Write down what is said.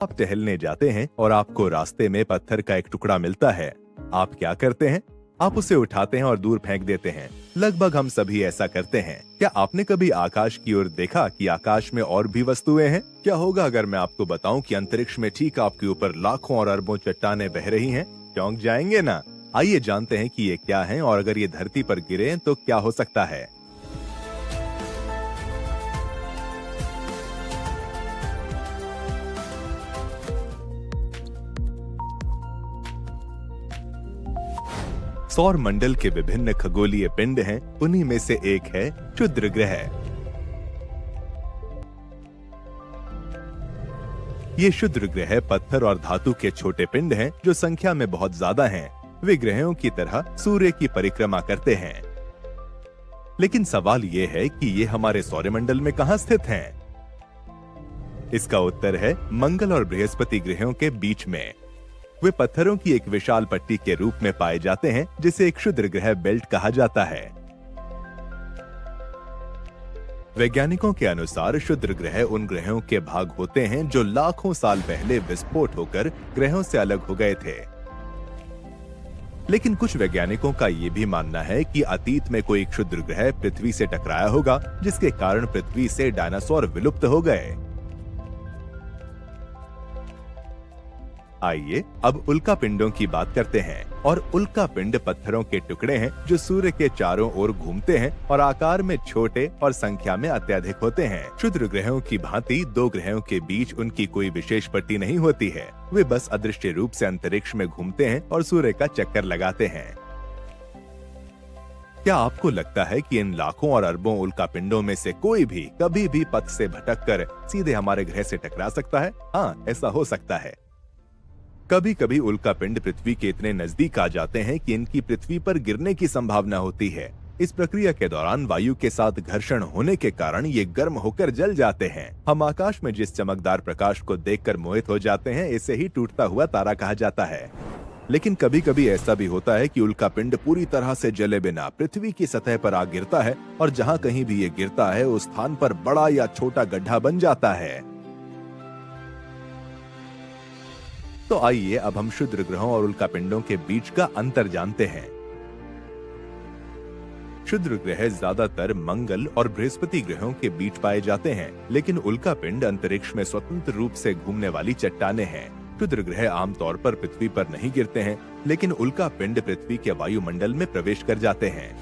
आप टहलने जाते हैं और आपको रास्ते में पत्थर का एक टुकड़ा मिलता है। आप क्या करते हैं? आप उसे उठाते हैं और दूर फेंक देते हैं। लगभग हम सभी ऐसा करते हैं। क्या आपने कभी आकाश की ओर देखा कि आकाश में और भी वस्तुएं हैं? क्या होगा अगर मैं आपको बताऊं कि अंतरिक्ष में ठीक आपके ऊपर लाखों और अरबों चट्टानें बह रही हैं? चौंक जाएंगे ना? आइए जानते हैं कि ये क्या है और अगर ये धरती पर गिरे तो क्या हो सकता है। सौर मंडल के विभिन्न खगोलीय पिंड हैं, उन्हीं में से एक है क्षुद्र ग्रह। ये क्षुद्र ग्रह पत्थर और धातु के छोटे पिंड हैं, जो संख्या में बहुत ज्यादा हैं। वे ग्रहों की तरह सूर्य की परिक्रमा करते हैं। लेकिन सवाल ये है कि ये हमारे सौरमंडल में कहाँ स्थित हैं? इसका उत्तर है मंगल और बृहस्पति ग्रहों के बीच में। वे पत्थरों की एक विशाल पट्टी के रूप में पाए जाते हैं, जिसे एक क्षुद्र ग्रह बेल्ट कहा जाता है। वैज्ञानिकों के अनुसार क्षुद्र ग्रह उन ग्रहों के भाग होते हैं जो लाखों साल पहले विस्फोट होकर ग्रहों से अलग हो गए थे। लेकिन कुछ वैज्ञानिकों का ये भी मानना है कि अतीत में कोई क्षुद्र ग्रह पृथ्वी से टकराया होगा, जिसके कारण पृथ्वी से डायनासोर विलुप्त हो गए। आइए अब उल्का पिंडों की बात करते हैं। और उल्का पिंड पत्थरों के टुकड़े हैं जो सूर्य के चारों ओर घूमते हैं और आकार में छोटे और संख्या में अत्यधिक होते हैं। क्षुद्र ग्रहों की भांति दो ग्रहों के बीच उनकी कोई विशेष पट्टी नहीं होती है। वे बस अदृश्य रूप से अंतरिक्ष में घूमते हैं और सूर्य का चक्कर लगाते हैं। क्या आपको लगता है कि इन लाखों और अरबों उल्का पिंडों में से कोई भी कभी भी पथ से भटककर सीधे हमारे ग्रह से टकरा सकता है? हाँ, ऐसा हो सकता है। कभी कभी उल्का पिंड पृथ्वी के इतने नजदीक आ जाते हैं कि इनकी पृथ्वी पर गिरने की संभावना होती है। इस प्रक्रिया के दौरान वायु के साथ घर्षण होने के कारण ये गर्म होकर जल जाते हैं। हम आकाश में जिस चमकदार प्रकाश को देखकर मोहित हो जाते हैं, इसे ही टूटता हुआ तारा कहा जाता है। लेकिन कभी कभी ऐसा भी होता है कि उल्का पिंड पूरी तरह से जले बिना पृथ्वी की सतह पर आ गिरता है और जहाँ कहीं भी ये गिरता है उस स्थान पर बड़ा या छोटा गड्ढा बन जाता है। तो आइए अब हम क्षुद्र ग्रहों और उल्का पिंडों के बीच का अंतर जानते हैं। क्षुद्र ग्रह ज्यादातर मंगल और बृहस्पति ग्रहों के बीच पाए जाते हैं, लेकिन उल्का पिंड अंतरिक्ष में स्वतंत्र रूप से घूमने वाली चट्टानें हैं। क्षुद्र ग्रह आमतौर पर पृथ्वी पर नहीं गिरते हैं, लेकिन उल्का पिंड पृथ्वी के वायुमंडल में प्रवेश कर जाते हैं।